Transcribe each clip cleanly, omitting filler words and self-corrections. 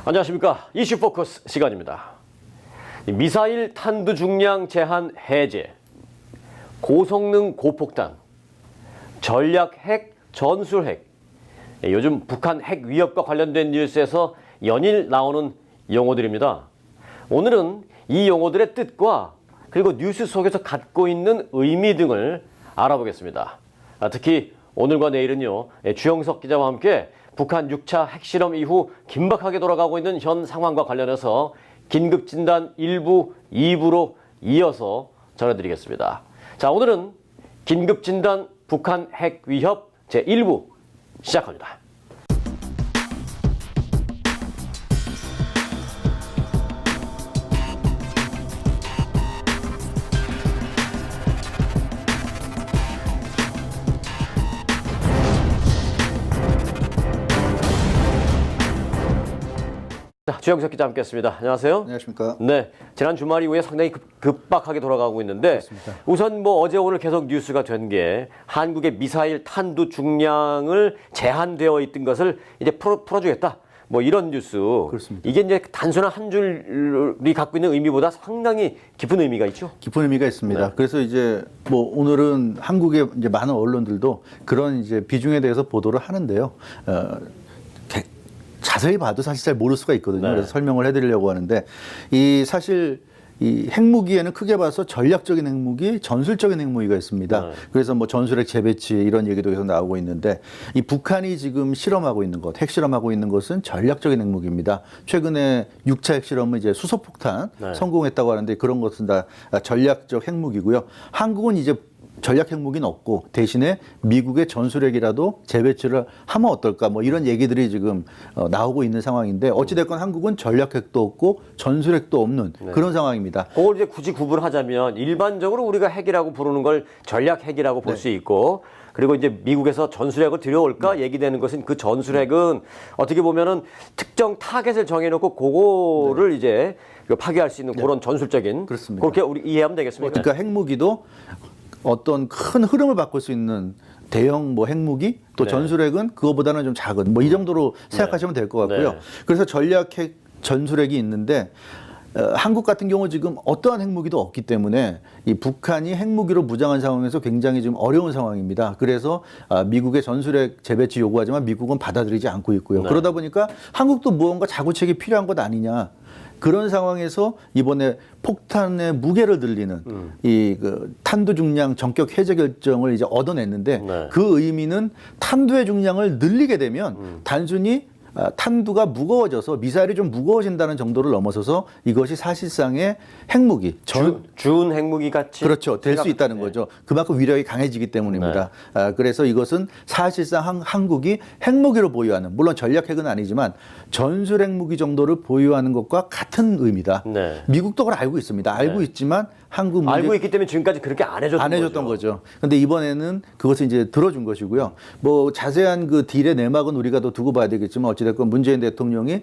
안녕하십니까. 이슈 포커스 시간입니다. 미사일 탄두 중량 제한 해제, 고성능 고폭탄, 전략 핵, 전술 핵. 요즘 북한 핵 위협과 관련된 뉴스에서 연일 나오는 용어들입니다. 오늘은 이 용어들의 뜻과 그리고 뉴스 속에서 갖고 있는 의미 등을 알아보겠습니다. 특히 오늘과 내일은요, 주영석 기자와 함께 북한 6차 핵실험 이후 긴박하게 돌아가고 있는 현 상황과 관련해서 긴급진단 1부, 2부로 이어서 전해드리겠습니다. 자, 오늘은 긴급진단 북한 핵 위협 제1부 시작합니다. 자, 주영석 기자 함께했습니다. 안녕하세요. 안녕하십니까. 네, 지난 주말 이후에 상당히 급박하게 돌아가고 있는데 그렇습니다. 우선 뭐 어제 오늘 계속 뉴스가 된 게 한국의 미사일 탄두 중량을 제한되어 있던 것을 이제 풀어주겠다. 뭐 이런 뉴스. 그렇습니다. 이게 이제 단순한 한 줄이 갖고 있는 의미보다 상당히 깊은 의미가 있죠. 깊은 의미가 있습니다. 네. 그래서 이제 뭐 오늘은 한국의 이제 많은 언론들도 그런 이제 비중에 대해서 보도를 하는데요. 자세히 봐도 사실 잘 모를 수가 있거든요. 네. 그래서 설명을 해드리려고 하는데 이 사실 이 핵무기에는 크게 봐서 전략적인 핵무기, 전술적인 핵무기가 있습니다. 네. 그래서 뭐 전술핵 재배치 이런 얘기도 계속 나오고 있는데 이 북한이 지금 실험하고 있는 것, 핵실험하고 있는 것은 전략적인 핵무기입니다. 최근에 6차 핵실험은 이제 수소폭탄 네. 성공했다고 하는데 그런 것은 다 전략적 핵무기고요. 한국은 이제 전략 핵무기는 없고 대신에 미국의 전술핵이라도 재배치를 하면 어떨까 뭐 이런 얘기들이 지금 나오고 있는 상황인데 어찌됐건 한국은 전략핵도 없고 전술핵도 없는 그런 상황입니다. 그걸 이제 굳이 구분하자면 일반적으로 우리가 핵이라고 부르는 걸 전략 핵이라고 볼 수 있고 그리고 이제 미국에서 전술핵을 들여올까 얘기되는 것은 그 전술핵은 어떻게 보면은 특정 타겟을 정해놓고 그거를 이제 파괴할 수 있는 그런 전술적인 그렇습니다. 그렇게 우리 이해하면 되겠습니까? 그러니까 핵무기도 어떤 큰 흐름을 바꿀 수 있는 대형 뭐 핵무기 또 네. 전술핵은 그거보다는 좀 작은 뭐 이 정도로 생각하시면 될 것 같고요. 네. 그래서 전략핵 전술핵이 있는데 한국 같은 경우 지금 어떠한 핵무기도 없기 때문에 이 북한이 핵무기로 무장한 상황에서 굉장히 좀 어려운 상황입니다. 그래서 미국의 전술핵 재배치 요구하지만 미국은 받아들이지 않고 있고요. 네. 그러다 보니까 한국도 무언가 자구책이 필요한 것 아니냐. 그런 상황에서 이번에 폭탄의 무게를 늘리는 이 그 탄두 중량 전격 해제 결정을 이제 얻어냈는데 네. 그 의미는 탄두의 중량을 늘리게 되면 단순히 탄두가 무거워져서 미사일이 좀 무거워진다는 정도를 넘어서서 이것이 사실상의 핵무기, 준 핵무기 같이 그렇죠. 될 수 있다는 거죠. 그만큼 위력이 강해지기 때문입니다. 그래서 이것은 사실상 한국이 핵무기로 보유하는, 물론 전략핵은 아니지만 전술 핵무기 정도를 보유하는 것과 같은 의미다. 네. 미국도 그걸 알고 있습니다. 알고 있지만 한국 알고 있기 때문에 지금까지 그렇게 안 해줬던 거죠. 근데 이번에는 그것을 이제 들어준 것이고요. 뭐 자세한 그 딜의 내막은 우리가 더 두고 봐야 되겠지만 어찌됐건 문재인 대통령이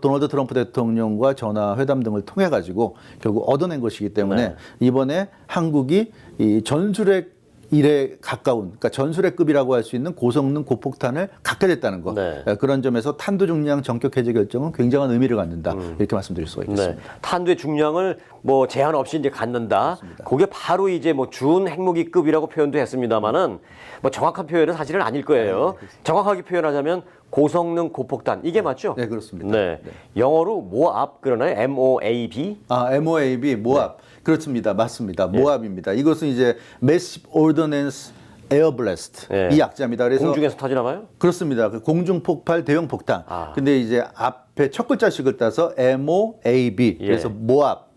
도널드 트럼프 대통령과 전화 회담 등을 통해 가지고 결국 얻어낸 것이기 때문에 이번에 한국이 이 전술핵 일에 가까운, 그러니까 전술핵급이라고 할 수 있는 고성능 고폭탄을 갖게 됐다는 것. 그런 점에서 탄두 중량 전격 해제 결정은 굉장한 의미를 갖는다. 이렇게 말씀드릴 수가 있겠습니다. 네. 탄두의 중량을 뭐 제한 없이 이제 갖는다. 그렇습니다. 그게 바로 이제 뭐 준 핵무기급이라고 표현도 했습니다만은 뭐 정확한 표현은 사실은 아닐 거예요. 정확하게 표현하자면 고성능 고폭탄 이게 맞죠? 네, 그렇습니다. 네. 영어로 모압 그러나요? MOAB? MOAB 모압. 그렇습니다. 맞습니다. 모압입니다. 이것은 이제 Massive Ordnance Air Blast 이 약자입니다. 그래서 공중에서 터지나 봐요? 그렇습니다. 그 공중 폭발 대형 폭탄. 근데 이제 앞에 첫 글자씩을 따서 MOAB. 그래서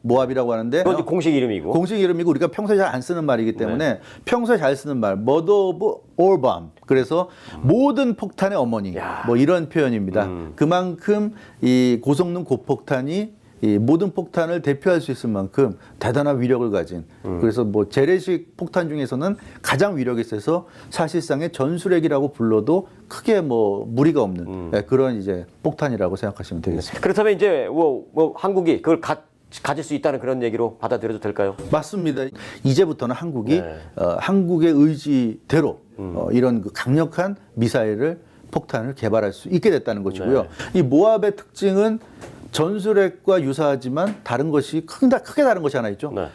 모압이라고 하는데 그건 공식 이름이고. 공식 이름이고 우리가 평소에 잘 안 쓰는 말이기 때문에 평소에 잘 쓰는 말 Mother of all bomb. 그래서 모든 폭탄의 어머니. 뭐 이런 표현입니다. 그만큼 이 고성능 고폭탄이 이 모든 폭탄을 대표할 수 있을 만큼 대단한 위력을 가진 그래서 뭐 재래식 폭탄 중에서는 가장 위력이 세서 사실상의 전술핵이라고 불러도 크게 뭐 무리가 없는 그런 이제 폭탄이라고 생각하시면 되겠습니다. 그렇다면 이제 뭐 한국이 그걸 가질 수 있다는 그런 얘기로 받아들여도 될까요? 맞습니다. 이제부터는 한국이 한국의 의지대로 이런 그 강력한 미사일을 폭탄을 개발할 수 있게 됐다는 것이고요. 이 모압의 특징은 전술핵과 유사하지만 다른 것이 크게 다른 것이 하나 있죠. 네.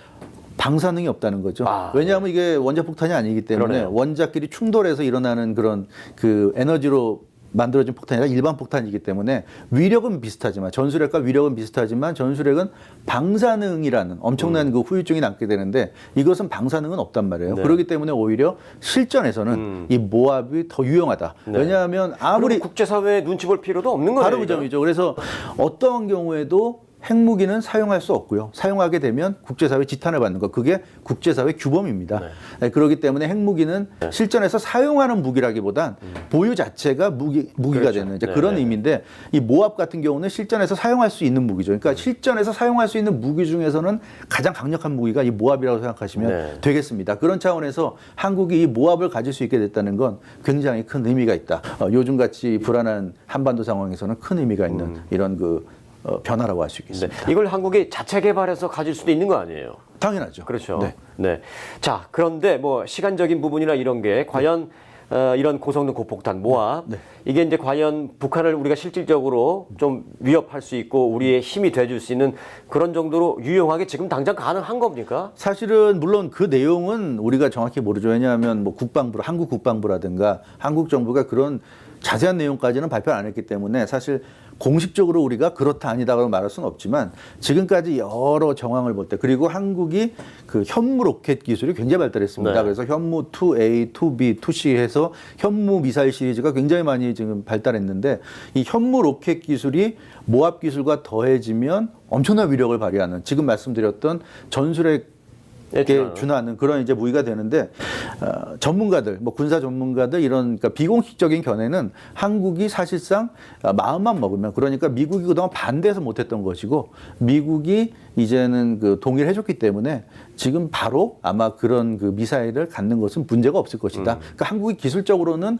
방사능이 없다는 거죠. 아, 왜냐하면 이게 원자폭탄이 아니기 때문에 그러네요. 원자끼리 충돌해서 일어나는 그런 그 에너지로 만들어진 폭탄이 아니라 일반 폭탄이기 때문에 위력은 비슷하지만 전술핵과 위력은 비슷하지만 전술핵은 방사능이라는 엄청난 그 후유증이 남게 되는데 이것은 방사능은 없단 말이에요. 네. 그렇기 때문에 오히려 실전에서는 이 모압이 더 유용하다. 네. 왜냐하면 아무리 국제사회에 눈치 볼 필요도 없는 거예요. 바로 그 점이죠. 그래서 어떠한 경우에도 핵무기는 사용할 수 없고요. 사용하게 되면 국제사회 지탄을 받는 것. 그게 국제사회 규범입니다. 네, 그렇기 때문에 핵무기는 실전에서 사용하는 무기라기보단 보유 자체가 무기가 그렇죠. 되는 이제 네, 그런 네. 의미인데 이 모압 같은 경우는 실전에서 사용할 수 있는 무기죠. 그러니까 실전에서 사용할 수 있는 무기 중에서는 가장 강력한 무기가 이 모압이라고 생각하시면 네. 되겠습니다. 그런 차원에서 한국이 이 모압을 가질 수 있게 됐다는 건 굉장히 큰 의미가 있다. 요즘같이 불안한 한반도 상황에서는 큰 의미가 있는 이런 변화라고 할 수 있겠습니다. 네. 이걸 한국이 자체 개발해서 가질 수도 있는 거 아니에요? 당연하죠. 그렇죠. 네. 네. 자, 그런데 뭐 시간적인 부분이나 이런 게 과연 이런 고성능 고폭탄 모압 이게 이제 과연 북한을 우리가 실질적으로 좀 위협할 수 있고 우리의 힘이 돼줄 수 있는 그런 정도로 유용하게 지금 당장 가능한 겁니까? 사실은 물론 그 내용은 우리가 정확히 모르죠. 왜냐하면 뭐 국방부, 한국 국방부라든가 한국 정부가 그런 자세한 내용까지는 발표 안 했기 때문에 사실 공식적으로 우리가 그렇다 아니다라고 말할 수는 없지만 지금까지 여러 정황을 볼 때 그리고 한국이 그 현무 로켓 기술이 굉장히 발달했습니다. 네. 그래서 현무 2A, 2B, 2C 해서 현무 미사일 시리즈가 굉장히 많이 지금 발달했는데 이 현무 로켓 기술이 모압 기술과 더해지면 엄청난 위력을 발휘하는 지금 말씀드렸던 전술핵 준하는 그런 이제 무기가 되는데 전문가들, 뭐 군사 전문가들 이런 그러니까 비공식적인 견해는 한국이 사실상 마음만 먹으면 그러니까 미국이 그동안 반대해서 못했던 것이고 미국이 이제는 그 동의를 해줬기 때문에 지금 바로 아마 그런 그 미사일을 갖는 것은 문제가 없을 것이다. 그러니까 한국이 기술적으로는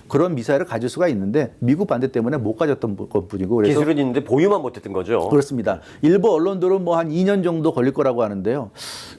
그런 미사일을 가질 수가 있는데 미국 반대 때문에 못 가졌던 것뿐이고 그래서 기술은 있는데 보유만 못했던 거죠. 그렇습니다. 일부 언론들은 뭐 한 2년 정도 걸릴 거라고 하는데요.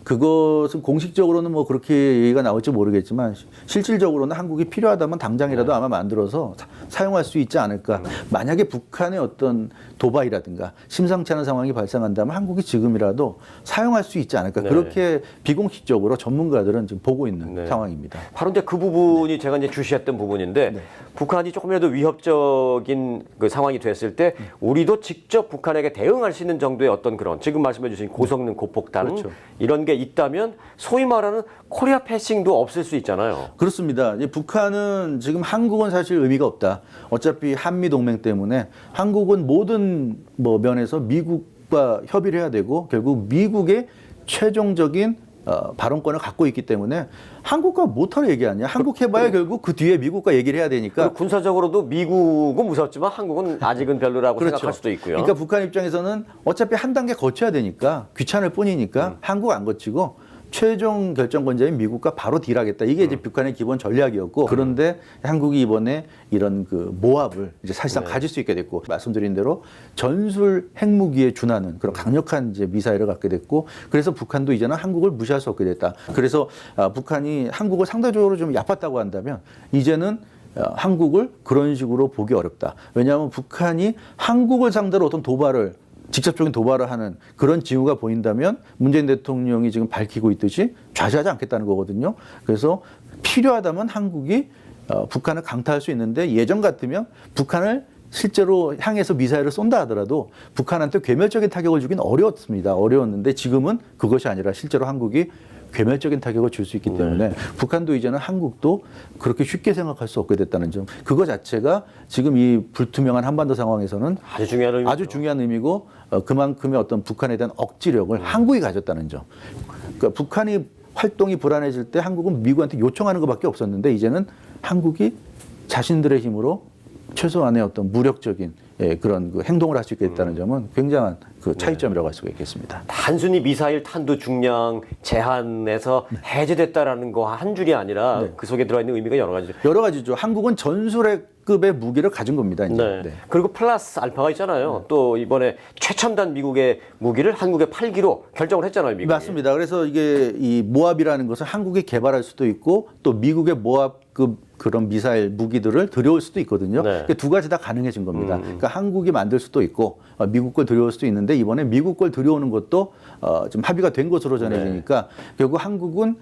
그것은 공식적으로는 뭐 그렇게 얘기가 나올지 모르겠지만 실질적으로는 한국이 필요하다면 당장이라도 아마 만들어서 사용할 수 있지 않을까. 만약에 북한의 어떤 도발이라든가 심상치 않은 상황이 발생한다면 한국이 지금이라도 사용할 수 있지 않을까. 네. 그렇게 비공식적으로 전문가들은 지금 보고 있는 상황입니다. 바로 이제 그 부분이 제가 이제 주시했던 부분인데 북한이 조금이라도 위협적인 그 상황이 됐을 때 우리도 직접 북한에게 대응할 수 있는 정도의 어떤 그런 지금 말씀해 주신 고성능 고폭탄 그렇죠. 이런 게 있다면 소위 말하는 코리아 패싱도 없을 수 있잖아요. 그렇습니다. 이제 북한은 지금 한국은 사실 의미가 없다. 어차피 한미 동맹 때문에 한국은 모든 뭐 면에서 미국과 협의를 해야 되고 결국 미국의 최종적인 발언권을 갖고 있기 때문에 한국과 못할 얘기 아니야. 한국 해봐야 결국 그 뒤에 미국과 얘기를 해야 되니까. 그리고 군사적으로도 미국은 무섭지만 한국은 아직은 별로라고 그렇죠. 생각할 수도 있고요. 그러니까 북한 입장에서는 어차피 한 단계 거쳐야 되니까 귀찮을 뿐이니까 한국 안 거치고 최종 결정권자인 미국과 바로 딜하겠다. 이게 이제 북한의 기본 전략이었고 그런데 한국이 이번에 이런 그 모압을 이제 사실상 가질 수 있게 됐고 말씀드린 대로 전술 핵무기에 준하는 그런 강력한 이제 미사일을 갖게 됐고 그래서 북한도 이제는 한국을 무시할 수 없게 됐다. 그래서 북한이 한국을 상대적으로 좀 얕봤다고 한다면 이제는 한국을 그런 식으로 보기 어렵다. 왜냐하면 북한이 한국을 상대로 어떤 직접적인 도발을 하는 그런 징후가 보인다면 문재인 대통령이 지금 밝히고 있듯이 좌시하지 않겠다는 거거든요. 그래서 필요하다면 한국이 북한을 강타할 수 있는데 예전 같으면 북한을 실제로 향해서 미사일을 쏜다 하더라도 북한한테 괴멸적인 타격을 주긴 어려웠습니다. 어려웠는데 지금은 그것이 아니라 실제로 한국이 괴멸적인 타격을 줄 수 있기 때문에 북한도 이제는 한국도 그렇게 쉽게 생각할 수 없게 됐다는 점. 그거 자체가 지금 이 불투명한 한반도 상황에서는 아주 중요한 의미고 그만큼의 어떤 북한에 대한 억지력을 한국이 가졌다는 점. 그러니까 북한이 활동이 불안해질 때 한국은 미국한테 요청하는 것밖에 없었는데 이제는 한국이 자신들의 힘으로 최소한의 어떤 무력적인 그런 그 행동을 할 수 있게 됐다는 점은 굉장한 그 차이점이라고 할 수가 있겠습니다. 단순히 미사일 탄두 중량 제한에서 해제됐다라는 거 한 줄이 아니라 그 속에 들어있는 의미가 여러 가지죠. 여러 가지죠. 한국은 전술핵급의 무기를 가진 겁니다. 이제. 네. 그리고 플러스 알파가 있잖아요. 또 이번에 최첨단 미국의 무기를 한국에 팔기로 결정을 했잖아요. 미국이. 맞습니다. 그래서 이게 이 모압이라는 것은 한국이 개발할 수도 있고 또 미국의 모압 그런 미사일 무기들을 들여올 수도 있거든요. 네. 그러니까 두 가지 다 가능해진 겁니다. 그러니까 한국이 만들 수도 있고 미국 걸 들여올 수도 있는데 이번에 미국 걸 들여오는 것도 좀 합의가 된 것으로 전해지니까 결국 한국은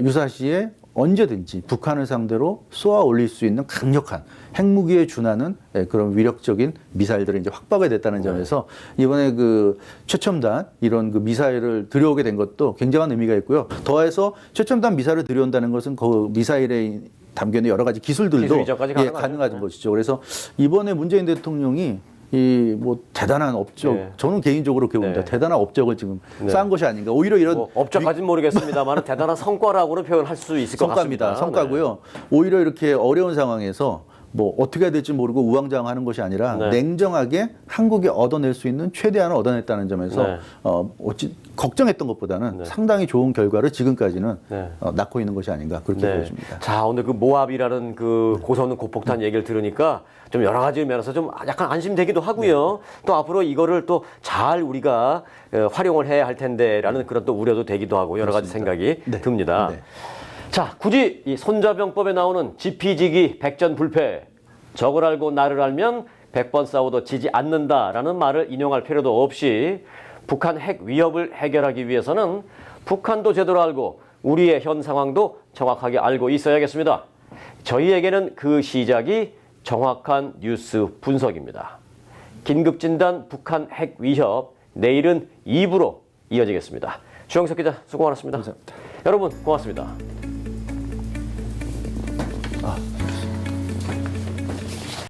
유사시에 언제든지 북한을 상대로 쏘아 올릴 수 있는 강력한 핵무기에 준하는 그런 위력적인 미사일들을 이제 확보하게 됐다는 점에서 이번에 그 최첨단 이런 그 미사일을 들여오게 된 것도 굉장한 의미가 있고요. 더해서 최첨단 미사일을 들여온다는 것은 그 미사일에 담겨 있는 여러 가지 기술들도 기술 이전까지 가능한 것이죠. 그래서 이번에 문재인 대통령이 이 뭐 대단한 업적, 네. 저는 개인적으로 그렇게 봅니다. 네. 대단한 업적을 지금 쌓은 것이 아닌가. 오히려 이런 뭐 업적까지는 모르겠습니다만 대단한 성과라고는 표현할 수 있을 것 성과입니다. 같습니다. 성과고요. 오히려 이렇게 어려운 상황에서 뭐 어떻게 해야 될지 모르고 우왕좌왕하는 것이 아니라 네. 냉정하게 한국이 얻어낼 수 있는 최대한을 얻어냈다는 점에서 네. 어찌 걱정했던 것보다는 네. 상당히 좋은 결과를 지금까지는 네. 낳고 있는 것이 아닌가 그렇게 보여집니다. 자, 오늘 그 모압이라는 그 고성능 고폭탄 얘기를 들으니까 좀 여러 가지 면에서 좀 약간 안심되기도 하고요. 또 앞으로 이거를 또 잘 우리가 활용을 해야 할 텐데라는 그런 또 우려도 되기도 하고 여러 가지 생각이 네. 듭니다. 네. 자, 굳이 이 손자병법에 나오는 지피지기 백전불패, 적을 알고 나를 알면 100번 싸워도 지지 않는다라는 말을 인용할 필요도 없이 북한 핵 위협을 해결하기 위해서는 북한도 제대로 알고 우리의 현 상황도 정확하게 알고 있어야겠습니다. 저희에게는 그 시작이 정확한 뉴스 분석입니다. 긴급진단 북한 핵 위협, 내일은 2부로 이어지겠습니다. 주영석 기자 수고 많았습니다. 감사합니다. 여러분 고맙습니다.